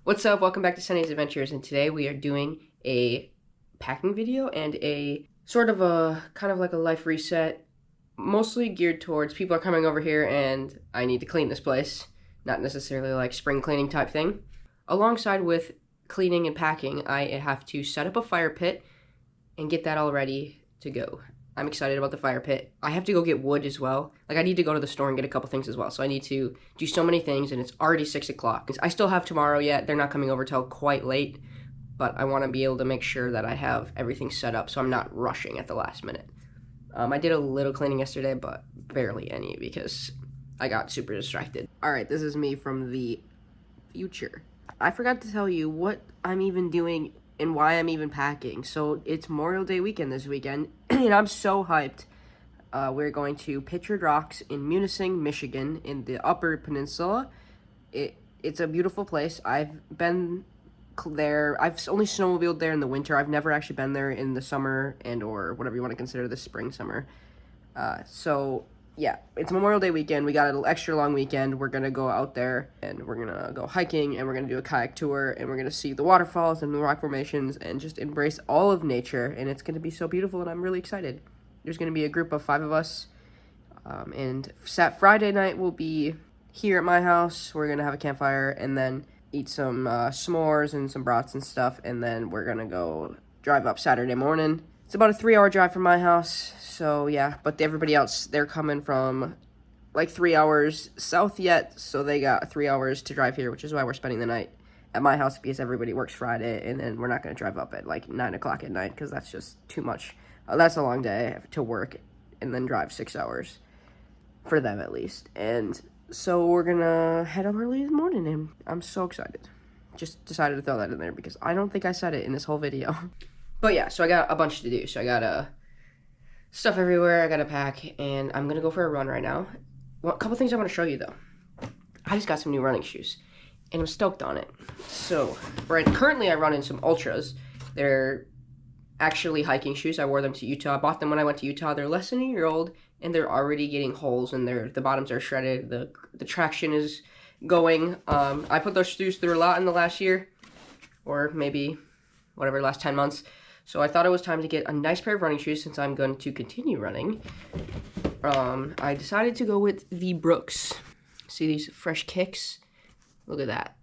What's up? Welcome back to Sunny's Adventures, and today we are doing a packing video and a sort of a kind of like a life reset, mostly geared towards people are coming over here and I need to clean this place, not necessarily like spring cleaning type thing. Alongside with cleaning and packing, I have to set up a fire pit and get that all ready to go. I'm excited about the fire pit. I have to go get wood as well. Like, I need to go to the store and get a couple things as well. So I need to do so many things, and it's already 6 o'clock. I still have tomorrow yet. They're not coming over till quite late, but I want to be able to make sure that I have everything set up so I'm not rushing at the last minute. I did a little cleaning yesterday, but barely any because I got super distracted. All right, this is me from the future. I forgot to tell you what I'm even doing and why I'm even packing. So it's Memorial Day weekend this weekend, and I'm so hyped. We're going to Pictured Rocks in Munising, Michigan, in the Upper Peninsula. It's a beautiful place. I've been there. I've only snowmobiled there in the winter. I've never actually been there in the summer and or whatever you want to consider the spring, summer. So yeah, it's Memorial Day weekend. We got an extra long weekend. We're gonna go out there and we're gonna go hiking and we're gonna do a kayak tour and we're gonna see the waterfalls and the rock formations and just embrace all of nature. And it's gonna be so beautiful and I'm really excited. There's gonna be a group of 5 of us. And Friday night we'll be here at my house. We're gonna have a campfire and then eat some s'mores and some brats and stuff. And then we're gonna go drive up Saturday morning. It's about a 3-hour drive from my house, so yeah, but everybody else, they're coming from like 3 hours south yet, so they got 3 hours to drive here, which is why we're spending the night at my house because everybody works Friday, and then we're not going to drive up at like 9 o'clock at night because that's just too much. That's a long day to work and then drive 6 hours, for them at least. And so we're going to head up early in the morning, and I'm so excited. Just decided to throw that in there because I don't think I said it in this whole video. But yeah, so I got a bunch to do. So I got stuff everywhere. I got to pack, and I'm going to go for a run right now. Well, a couple things I want to show you, though. I just got some new running shoes, and I'm stoked on it. So currently I run in some Ultras. They're actually hiking shoes. I wore them to Utah. I bought them when I went to Utah. They're less than a year old, and they're already getting holes, and the bottoms are shredded. The traction is going. I put those shoes through a lot in the last year, or maybe whatever, last 10 months. So I thought it was time to get a nice pair of running shoes since I'm going to continue running. I decided to go with the Brooks. See these fresh kicks? Look at that.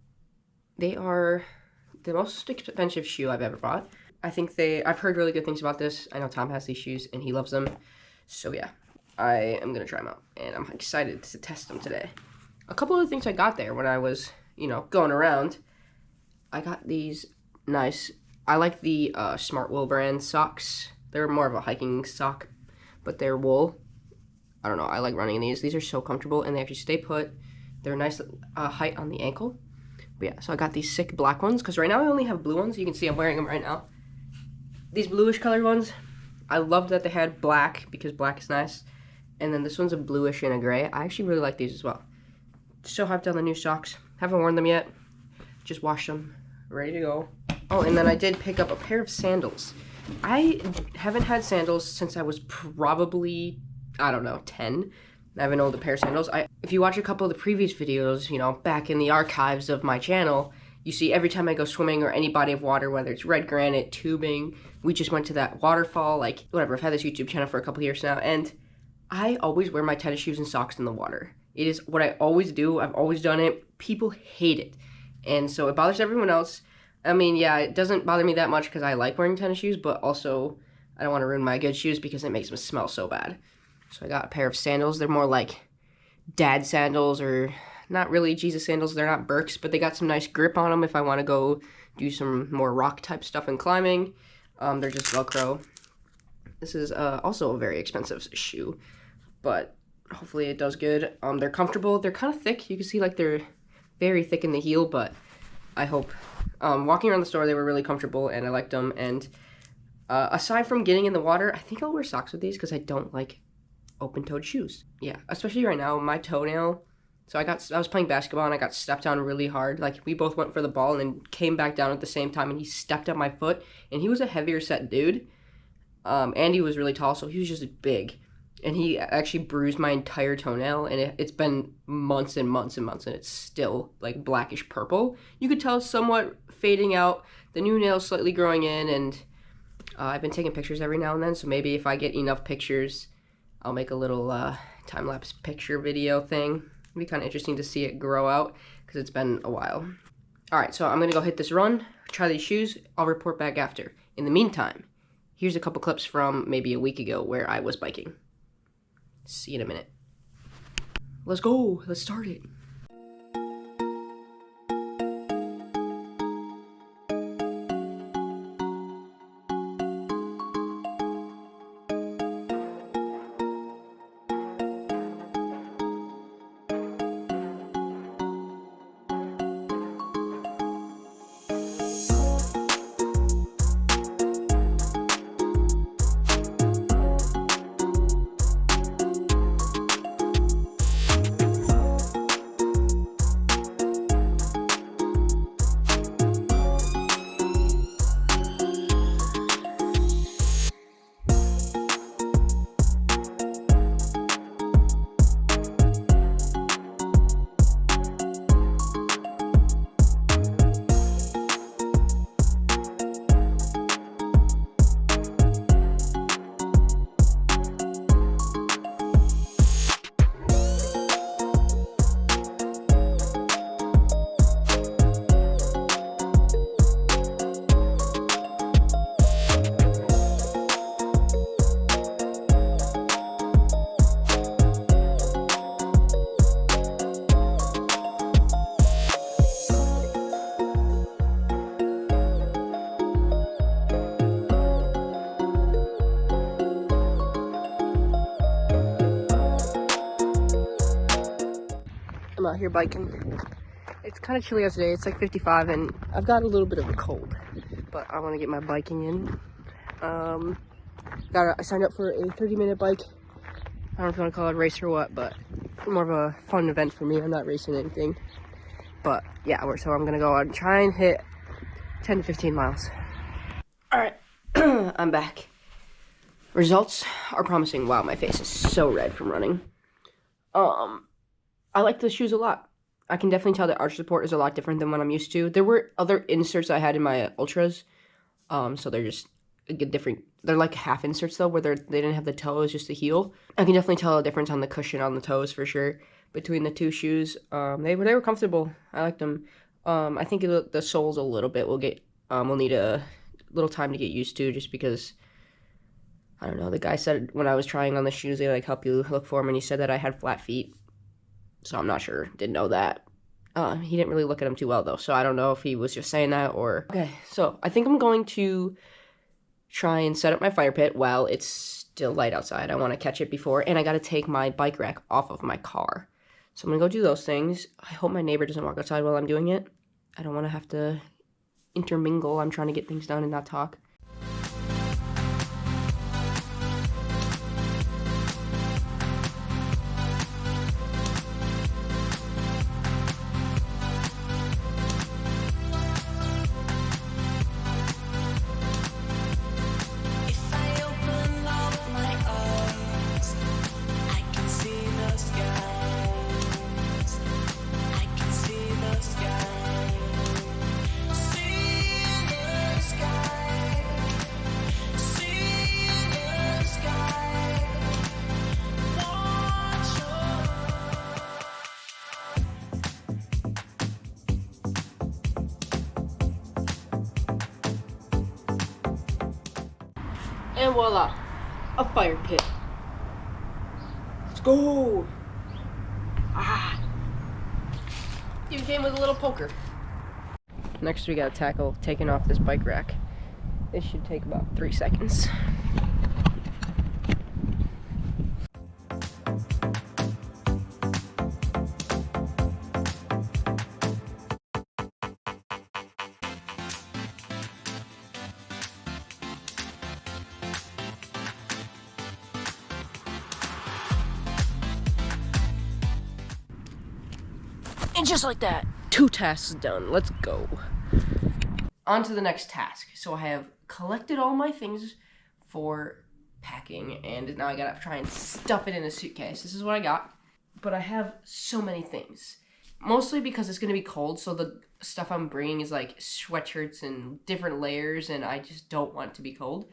They are the most expensive shoe I've ever bought. I've heard really good things about this. I know Tom has these shoes and he loves them. So yeah, I am going to try them out and I'm excited to test them today. A couple of the things I got there when I was, going around, I got these nice, I like the Smartwool brand socks. They're more of a hiking sock, but they're wool. I don't know, I like running in these. These are so comfortable, and they actually stay put. They're a nice height on the ankle. But yeah, so I got these sick black ones, because right now I only have blue ones. You can see I'm wearing them right now. These bluish colored ones, I loved that they had black, because black is nice. And then this one's a bluish and a gray. I actually really like these as well. So hyped on the new socks. Haven't worn them yet. Just washed them. Ready to go. Oh, and then I did pick up a pair of sandals. I haven't had sandals since I was probably, 10. I haven't owned a pair of sandals. If you watch a couple of the previous videos, back in the archives of my channel, you see every time I go swimming or any body of water, whether it's red granite, tubing, we just went to that waterfall, whatever. I've had this YouTube channel for a couple years now, and I always wear my tennis shoes and socks in the water. It is what I always do. I've always done it. People hate it. And so it bothers everyone else. I mean, yeah, it doesn't bother me that much because I like wearing tennis shoes, but also I don't want to ruin my good shoes because it makes them smell so bad. So I got a pair of sandals. They're more like dad sandals, or not really Jesus sandals. They're not Birks, but they got some nice grip on them if I want to go do some more rock type stuff and climbing. They're just Velcro. This is also a very expensive shoe, but hopefully it does good. They're comfortable. They're kind of thick. You can see they're very thick in the heel, but I hope. Walking around the store, they were really comfortable, and I liked them. And aside from getting in the water, I think I'll wear socks with these because I don't like open-toed shoes. Yeah, especially right now, my toenail. So I was playing basketball, and I got stepped on really hard. We both went for the ball and then came back down at the same time, and he stepped on my foot. And he was a heavier set dude. Andy was really tall, so he was just big. and he actually bruised my entire toenail, and it's been months and months and months, and it's still like blackish purple. You could tell it's somewhat fading out. The new nail's slightly growing in, and I've been taking pictures every now and then, so maybe if I get enough pictures, I'll make a little time-lapse picture video thing. It'll be kind of interesting to see it grow out, because it's been a while. Alright, so I'm going to go hit this run, try these shoes, I'll report back after. In the meantime, here's a couple clips from maybe a week ago where I was biking. See you in a minute. Let's go, let's start it. I'm out here biking. It's kind of chilly out today. It's like 55 and I've got a little bit of a cold, but I want to get my biking in. I signed up for a 30-minute bike. I don't know if you want to call it a race or what, but more of a fun event for me. I'm not racing anything, but yeah, so I'm gonna go out and try and hit 10 to 15 miles. All right, I'm back. Results are promising. Wow, my face is so red from running. I like the shoes a lot. I can definitely tell that arch support is a lot different than what I'm used to. There were other inserts I had in my Ultras, so they're just different. They're like half inserts though, where they didn't have the toes, just the heel. I can definitely tell a difference on the cushion on the toes for sure between the two shoes. They were comfortable. I liked them. I think the soles a little bit we'll need a little time to get used to, just because I don't know. The guy said when I was trying on the shoes, they like help you look for them, and he said that I had flat feet. So I'm not sure. Didn't know that. He didn't really look at them too well though, so I don't know if he was just saying that or... Okay, so I think I'm going to try and set up my fire pit while it's still light outside. I want to catch it before, and I got to take my bike rack off of my car. So I'm going to go do those things. I hope my neighbor doesn't walk outside while I'm doing it. I don't want to have to intermingle. I'm trying to get things done and not talk. And voila, a fire pit. Let's go. Ah. Even came with a little poker. Next we gotta tackle taking off this bike rack. This should take about 3 seconds. And just like that, 2 tasks done. Let's go. On to the next task. So I have collected all my things for packing, and now I gotta try and stuff it in a suitcase. This is what I got, but I have so many things. Mostly because it's gonna be cold, so the stuff I'm bringing is like sweatshirts and different layers, and I just don't want it to be cold.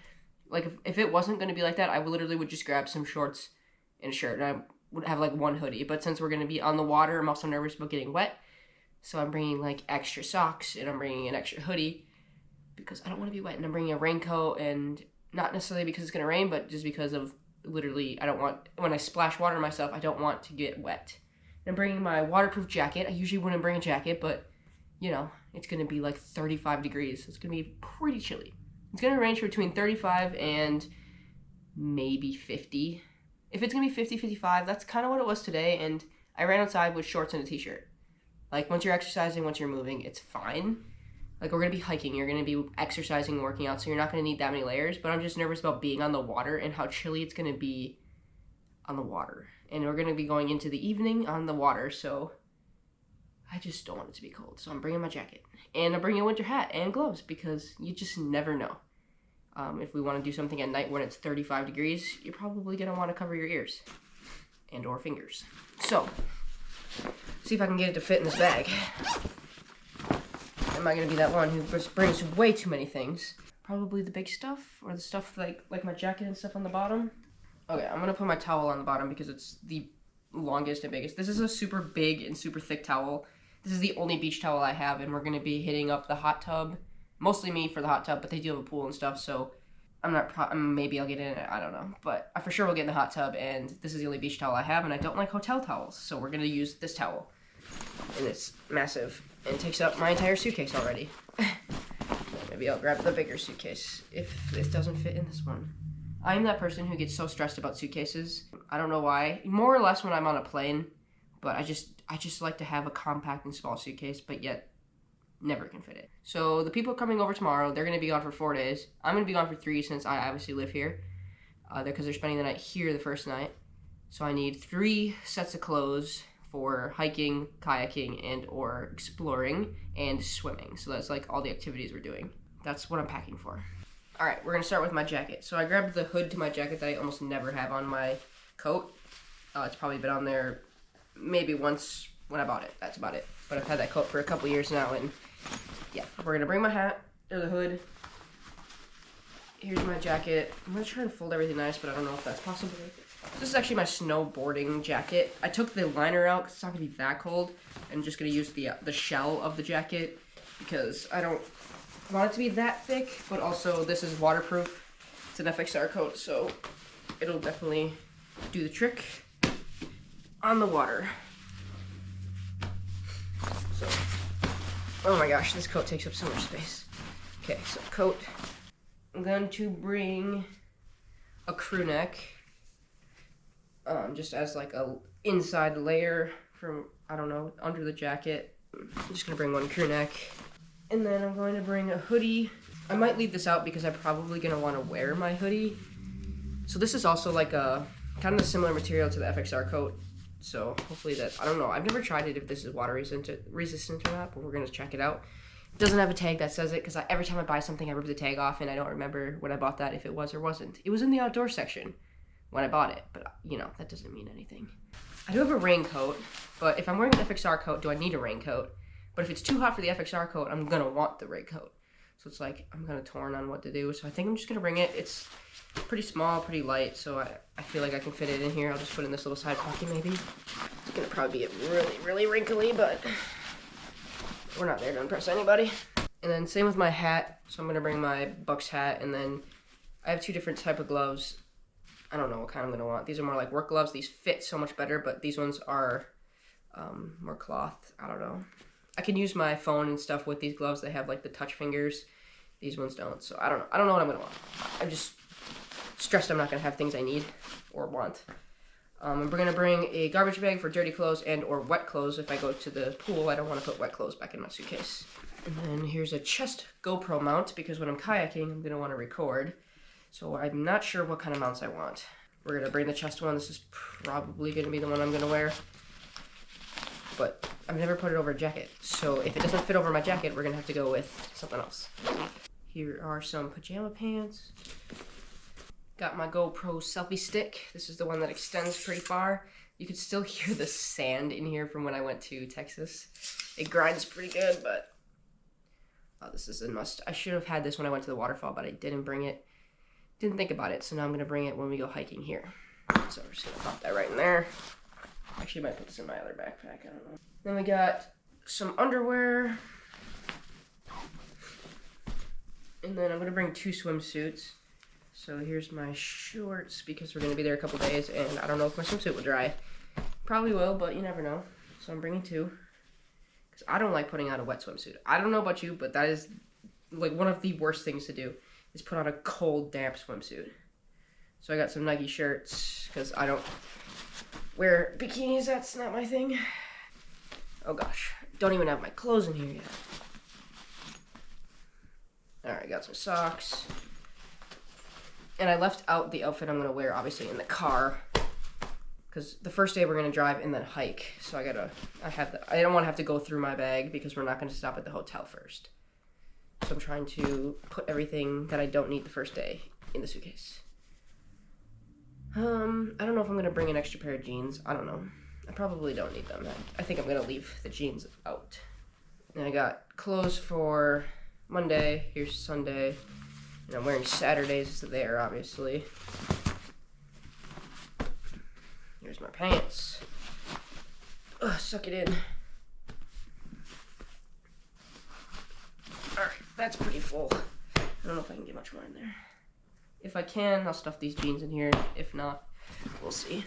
Like if it wasn't gonna be like that, I would just grab some shorts and a shirt, and I would have like one hoodie. But since we're gonna be on the water, I'm also nervous about getting wet, so I'm bringing like extra socks, and I'm bringing an extra hoodie because I don't want to be wet, and I'm bringing a raincoat, and not necessarily because it's gonna rain, but just because of literally I don't want, when I splash water on myself, I don't want to get wet. I'm bringing my waterproof jacket. I usually wouldn't bring a jacket, but, you know, it's going to be like 35 degrees. It's going to be pretty chilly. It's going to range between 35 and maybe 50. If it's going to be 50, 55, that's kind of what it was today, and I ran outside with shorts and a t-shirt. Like, once you're exercising, once you're moving, it's fine. Like, we're going to be hiking. You're going to be exercising and working out, so you're not going to need that many layers, but I'm just nervous about being on the water and how chilly it's going to be on the water. And we're going to be going into the evening on the water, so I just don't want it to be cold. So I'm bringing my jacket, and I'm bringing a winter hat and gloves because you just never know. If we want to do something at night when it's 35 degrees, you're probably going to want to cover your ears and or fingers. So, see if I can get it to fit in this bag. Am I going to be that one who just brings way too many things? Probably the big stuff, or the stuff like my jacket and stuff on the bottom. Okay, I'm gonna put my towel on the bottom because it's the longest and biggest. This is a super big and super thick towel. This is the only beach towel I have, and we're gonna be hitting up the hot tub. Mostly me for the hot tub, but they do have a pool and stuff, so maybe I'll get in it, I don't know. But I for sure will get in the hot tub, and this is the only beach towel I have, and I don't like hotel towels, so we're gonna use this towel. And it's massive, and takes up my entire suitcase already. Maybe I'll grab the bigger suitcase if this doesn't fit in this one. I'm that person who gets so stressed about suitcases. I don't know why. More or less when I'm on a plane, but I just like to have a compact and small suitcase, but yet never can fit it. So the people coming over tomorrow, they're going to be gone for 4 days. I'm going to be gone for 3 since I obviously live here, because they're spending the night here the first night. So I need 3 sets of clothes for hiking, kayaking, and or exploring, and swimming. So that's like all the activities we're doing. That's what I'm packing for. All right, we're gonna start with my jacket. So I grabbed the hood to my jacket that I almost never have on my coat. It's probably been on there maybe once when I bought it. That's about it. But I've had that coat for a couple years now, and yeah. We're gonna bring my hat, or the hood. Here's my jacket. I'm gonna try and fold everything nice, but I don't know if that's possible. This is actually my snowboarding jacket. I took the liner out because it's not gonna be that cold. I'm just gonna use the shell of the jacket because I don't want it to be that thick, but also this is waterproof. It's an FXR coat, so it'll definitely do the trick on the water. So, oh my gosh, this coat takes up so much space. Okay, so coat. I'm going to bring a crew neck, just as like a inside layer from, I don't know, under the jacket. I'm just gonna bring one crew neck. And then I'm going to bring a hoodie. I might leave this out because I'm probably going to want to wear my hoodie. So this is also like a kind of a similar material to the FXR coat. So hopefully that, I don't know. I've never tried it if this is water resistant or not, but we're going to check it out. It doesn't have a tag that says it because every time I buy something, I rip the tag off, and I don't remember when I bought that, if it was or wasn't. It was in the outdoor section when I bought it, but you know, that doesn't mean anything. I do have a raincoat, but if I'm wearing an FXR coat, do I need a raincoat? But if it's too hot for the FXR coat, I'm going to want the raincoat. So it's like, I'm kind of torn on what to do. So I think I'm just going to bring it. It's pretty small, pretty light, so I feel like I can fit it in here. I'll just put it in this little side pocket maybe. It's going to probably be really, really wrinkly, but we're not there to impress anybody. And then same with my hat. So I'm going to bring my Bucks hat, and then I have 2 different type of gloves. I don't know what kind I'm going to want. These are more like work gloves. These fit so much better, but these ones are more cloth. I don't know. I can use my phone and stuff with these gloves. They have like the touch fingers. These ones don't. So I don't know. I don't know what I'm going to want. I'm just stressed I'm not going to have things I need or want. We're going to bring a garbage bag for dirty clothes and or wet clothes. If I go to the pool, I don't want to put wet clothes back in my suitcase. And then here's a chest GoPro mount because when I'm kayaking, I'm going to want to record. So I'm not sure what kind of mounts I want. We're going to bring the chest one. This is probably going to be the one I'm going to wear. But I've never put it over a jacket. So if it doesn't fit over my jacket, we're going to have to go with something else. Here are some pajama pants. Got my GoPro selfie stick. This is the one that extends pretty far. You can still hear the sand in here from when I went to Texas. It grinds pretty good, but this is a must. I should have had this when I went to the waterfall, but I didn't bring it. Didn't think about it, so now I'm gonna bring it when we go hiking here. So we're just gonna pop that right in there. Actually, I might put this in my other backpack, I don't know. Then we got some underwear. And then I'm gonna bring 2 swimsuits. So here's my shorts because we're gonna be there a couple days and I don't know if my swimsuit will dry. Probably will, but you never know. So I'm bringing 2. Because I don't like putting on a wet swimsuit. I don't know about you, but that is like one of the worst things to do is put on a cold, damp swimsuit. So I got some Nike shirts because I don't wear bikinis, that's not my thing. Oh gosh, don't even have my clothes in here yet. Alright, got some socks. And I left out the outfit I'm gonna wear, obviously, in the car. Because the first day we're gonna drive and then hike. So I don't wanna have to go through my bag because we're not gonna stop at the hotel first. So I'm trying to put everything that I don't need the first day in the suitcase. I don't know if I'm gonna bring an extra pair of jeans. I don't know. I probably don't need them. I think I'm gonna leave the jeans out. And I got clothes for Monday. Here's Sunday. And I'm wearing Saturdays there, obviously. Here's my pants. Ugh, suck it in. Alright, that's pretty full. I don't know if I can get much more in there. If I can, I'll stuff these jeans in here. If not, we'll see.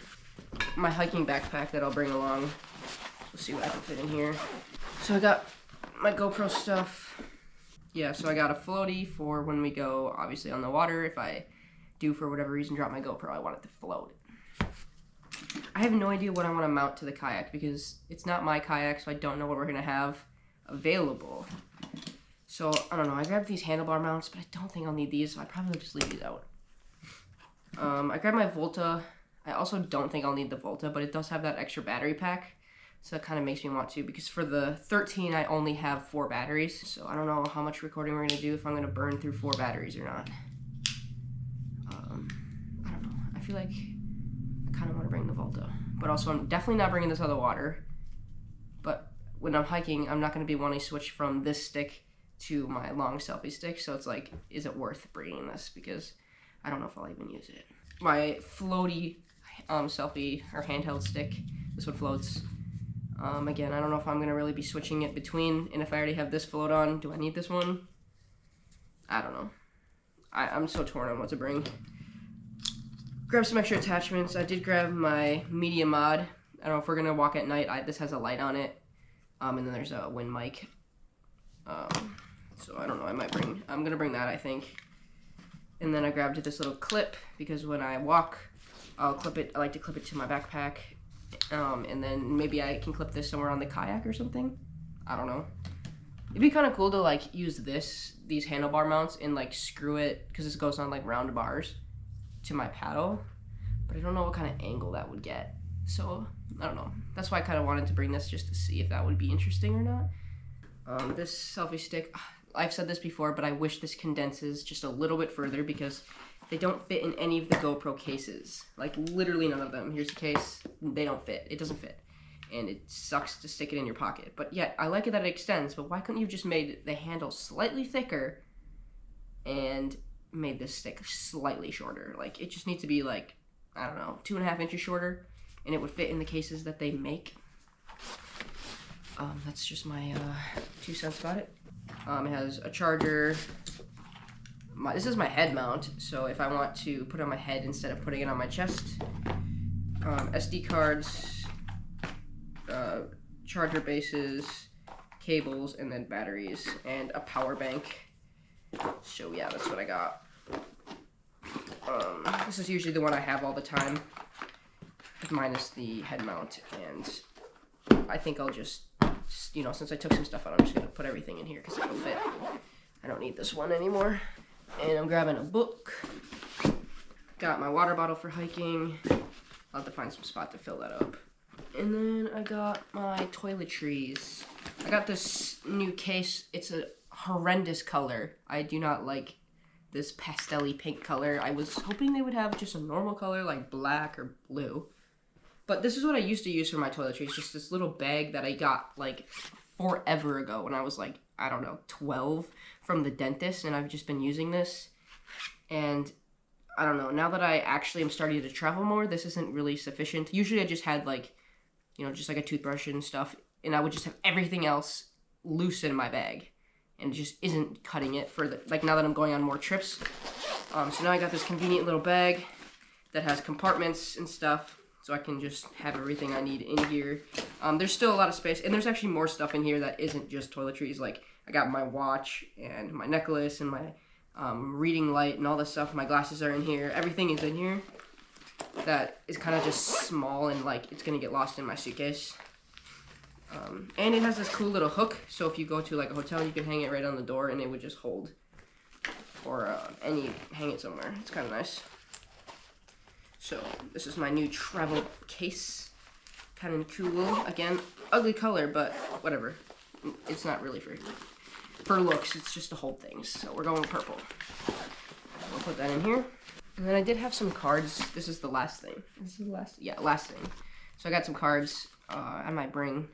My hiking backpack that I'll bring along. We'll see what I can fit in here. So I got my GoPro stuff. Yeah, so I got a floaty for when we go, obviously, on the water. If I do, for whatever reason, drop my GoPro, I want it to float. I have no idea what I want to mount to the kayak because it's not my kayak, so I don't know what we're going to have available. So, I don't know. I grabbed these handlebar mounts, but I don't think I'll need these, so I probably will just leave these out. I grabbed my Volta. I also don't think I'll need the Volta, but it does have that extra battery pack. So that kind of makes me want to, because for the 13, I only have 4 batteries. So I don't know how much recording we're going to do, if I'm going to burn through 4 batteries or not. I don't know. I feel like I kind of want to bring the Volta. But also, I'm definitely not bringing this other water. But when I'm hiking, I'm not going to be wanting to switch from this stick to my long selfie stick. So it's like, is it worth bringing this? Because I don't know if I'll even use it. My floaty selfie or handheld stick, this one floats. Again, I don't know if I'm going to really be switching it between, and if I already have this float on, do I need this one? I don't know. I'm so torn on what to bring. Grab some extra attachments. I did grab my media mod. I don't know if we're going to walk at night. This has a light on it, and then there's a wind mic. So I don't know, I'm going to bring that, I think. And then I grabbed this little clip, because when I walk, I'll clip it. I like to clip it to my backpack. And then maybe I can clip this somewhere on the kayak or something. I don't know. It'd be kind of cool to like use these handlebar mounts and like screw it, because this goes on like round bars, to my paddle. But I don't know what kind of angle that would get. So I don't know. That's why I kind of wanted to bring this, just to see if that would be interesting or not. This selfie stick, I've said this before, but I wish this condenses just a little bit further, because they don't fit in any of the GoPro cases. Like, literally none of them. Here's the case. They don't fit. It doesn't fit. And it sucks to stick it in your pocket. But yet, I like it that it extends, but why couldn't you have just made the handle slightly thicker and made this stick slightly shorter? Like, it just needs to be, like, I don't know, 2.5 inches shorter, and it would fit in the cases that they make. That's just my 2 cents about it. It has a charger. This is my head mount, so if I want to put it on my head instead of putting it on my chest. SD cards, charger bases, cables, and then batteries, and a power bank. So yeah, that's what I got. This is usually the one I have all the time, minus the head mount, and I think I'll just, you know, since I took some stuff out, I'm just going to put everything in here because it'll fit. I don't need this one anymore. And I'm grabbing a book. Got my water bottle for hiking. I'll have to find some spot to fill that up. And then I got my toiletries. I got this new case. It's a horrendous color. I do not like this pastel-y pink color. I was hoping they would have just a normal color like black or blue. But this is what I used to use for my toiletries, just this little bag that I got like forever ago when I was like, I don't know, 12 from the dentist, and I've just been using this. And I don't know, now that I actually am starting to travel more, this isn't really sufficient. Usually I just had like, you know, just like a toothbrush and stuff, and I would just have everything else loose in my bag. And it just isn't cutting it for the, like now that I'm going on more trips. So now I got this convenient little bag that has compartments and stuff, so I can just have everything I need in here. There's still a lot of space, and there's actually more stuff in here that isn't just toiletries. Like I got my watch and my necklace and my reading light and all this stuff. My glasses are in here. Everything is in here that is kind of just small and like it's gonna get lost in my suitcase. And it has this cool little hook, so if you go to like a hotel, you can hang it right on the door and it would just hold. Or hang it somewhere. It's kind of nice. So this is my new travel case. Kind of cool. Again, ugly color, but whatever. It's not really for looks. It's just to hold things. So we're going with purple. We'll put that in here. And then I did have some cards. This is the last thing. This is the last. Yeah, last thing. So I got some cards. I might bring.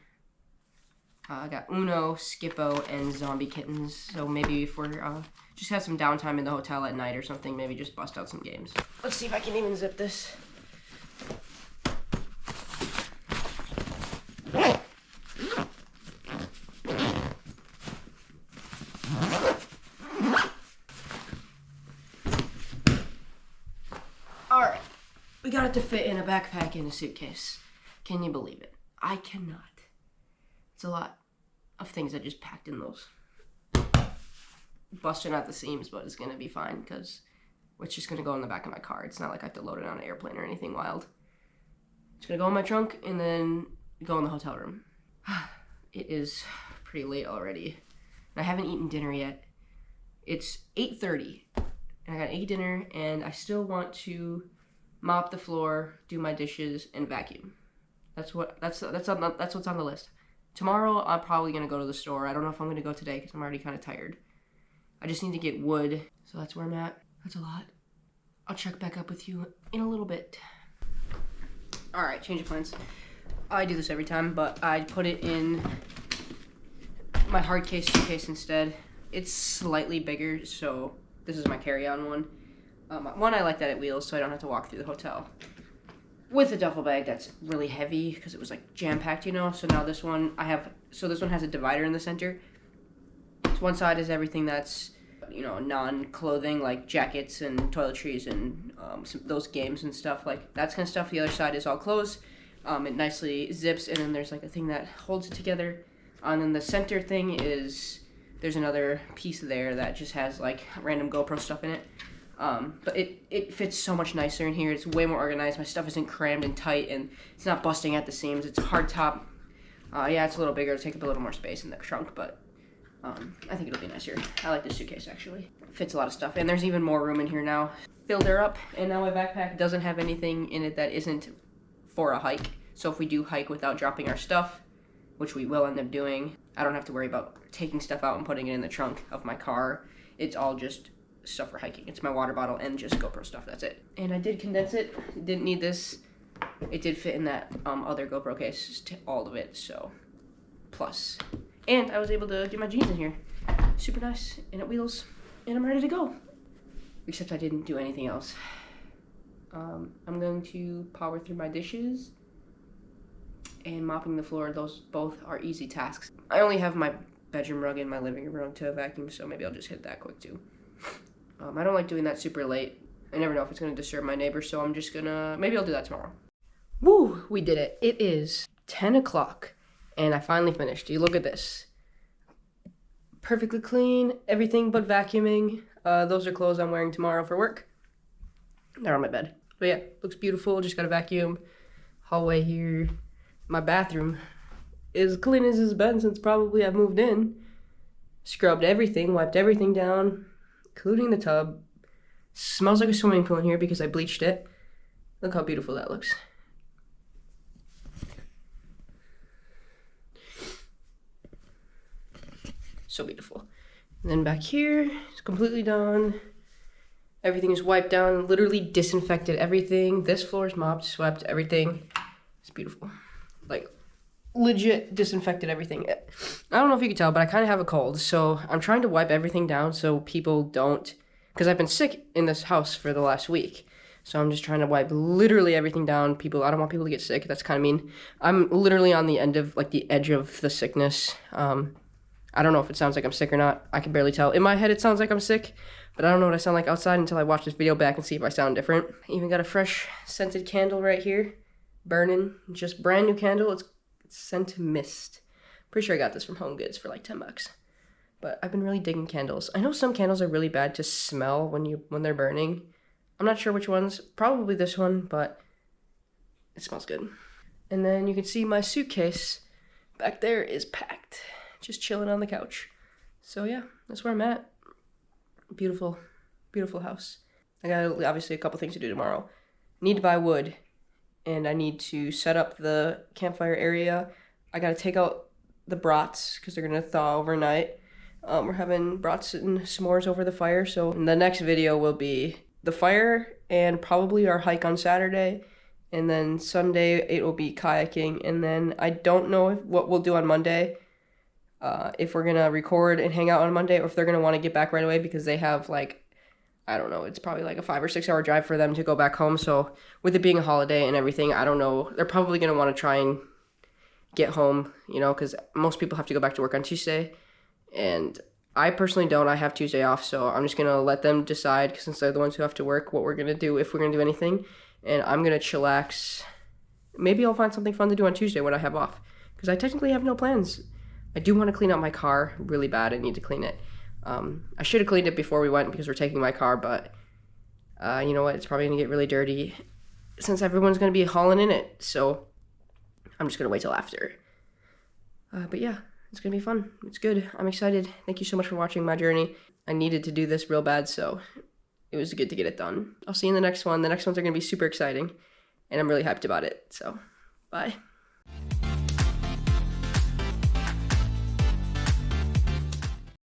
I got Uno, Skippo, and Zombie Kittens. So maybe if we're just have some downtime in the hotel at night or something, maybe just bust out some games. Let's see if I can even zip this. Alright, we got it to fit in a backpack in a suitcase. Can you believe it? I cannot. It's a lot of things I just packed in those. Busting out the seams, but it's gonna be fine because it's just gonna go in the back of my car. It's not like I have to load it on an airplane or anything wild. It's gonna go in my trunk and then go in the hotel room. It is pretty late already. And I haven't eaten dinner yet. It's 8:30 and I gotta eat dinner and I still want to mop the floor, do my dishes, and vacuum. That's what's on the list. Tomorrow, I'm probably going to go to the store. I don't know if I'm going to go today because I'm already kind of tired. I just need to get wood. So that's where I'm at. That's a lot. I'll check back up with you in a little bit. All right, change of plans. I do this every time, but I put it in my hard case suitcase instead. It's slightly bigger, so this is my carry-on one. One, I like that it wheels, so I don't have to walk through the hotel with a duffel bag that's really heavy because it was like jam-packed, you know. So now this one this one has a divider in the center. So one side is everything that's, you know, non-clothing, like jackets and toiletries and those games and stuff, like that kind of stuff. The other side is all clothes. It nicely zips, and then there's like a thing that holds it together. And then the center thing is, there's another piece there that just has like random GoPro stuff in it. But it fits so much nicer in here. It's way more organized. My stuff isn't crammed and tight, and it's not busting at the seams. It's hard top. Yeah, it's a little bigger to take up a little more space in the trunk, but I think it'll be nicer. I like this suitcase, actually. It fits a lot of stuff, and there's even more room in here now. Filled her up, and now my backpack doesn't have anything in it that isn't for a hike. So if we do hike without dropping our stuff, which we will end up doing, I don't have to worry about taking stuff out and putting it in the trunk of my car. It's all just stuff for hiking. It's my water bottle and just GoPro stuff. That's it. And I did condense it. Didn't need this. It did fit in that other GoPro case, all of it. So plus, and I was able to do my jeans in here. Super nice, and it wheels, and I'm ready to go. Except I didn't do anything else. I'm going to power through my dishes and mopping the floor. Those both are easy tasks. I only have my bedroom rug and my living room rug to vacuum, so maybe I'll just hit that quick too. I don't like doing that super late. I never know if it's going to disturb my neighbor, so I'm just gonna, maybe I'll do that tomorrow. Woo, we did it. It is 10 o'clock, and I finally finished. You look at this. Perfectly clean, everything but vacuuming. Those are clothes I'm wearing tomorrow for work. They're on my bed. But yeah, looks beautiful, just got to vacuum. Hallway here. My bathroom is clean as it's been since probably I've moved in. Scrubbed everything, wiped everything down, including the tub. Smells like a swimming pool in here because I bleached it. Look how beautiful that looks. So beautiful. And then back here, it's completely done. Everything is wiped down, literally disinfected everything. This floor is mopped, swept, everything. It's beautiful. Like, legit disinfected everything. I don't know if you can tell, but I kind of have a cold, so I'm trying to wipe everything down so people don't, because I've been sick in this house for the last week. So I'm just trying to wipe literally everything down. I don't want people to get sick. That's kind of mean. I'm literally on the end of, like, the edge of the sickness. I don't know if it sounds like I'm sick or not. I can barely tell. In my head, it sounds like I'm sick, but I don't know what I sound like outside until I watch this video back and see if I sound different. I even got a fresh scented candle right here, burning. Just brand new candle. It's scent mist. Pretty sure I got this from Home Goods for like $10. But I've been really digging candles. I know some candles are really bad to smell when they're burning. I'm not sure which ones. Probably this one, but it smells good. And then you can see my suitcase back there is packed. Just chilling on the couch. So yeah, that's where I'm at. Beautiful, beautiful house. I got obviously a couple things to do tomorrow. Need to buy wood, and I need to set up the campfire area. I gotta take out the brats because they're gonna thaw overnight. We're having brats and s'mores over the fire, so the next video will be the fire and probably our hike on Saturday. And then Sunday it will be kayaking, and then I don't know what we'll do on Monday. If we're gonna record and hang out on Monday, or if they're gonna want to get back right away because they have like, I don't know, it's probably like a 5 or 6 hour drive for them to go back home. So with it being a holiday and everything, I don't know, they're probably gonna want to try and get home, you know, because most people have to go back to work on Tuesday, and I personally don't. I have Tuesday off, so I'm just gonna let them decide, since they're the ones who have to work, what we're gonna do, if we're gonna do anything, and I'm gonna chillax. Maybe I'll find something fun to do on Tuesday when I have off, because I technically have no plans. I do want to clean out my car really bad. I need to clean it. I should have cleaned it before we went because we're taking my car, but you know what? It's probably going to get really dirty since everyone's going to be hauling in it. So I'm just going to wait till after. But yeah, it's going to be fun. It's good. I'm excited. Thank you so much for watching my journey. I needed to do this real bad, so it was good to get it done. I'll see you in the next one. The next ones are going to be super exciting, and I'm really hyped about it. So, bye.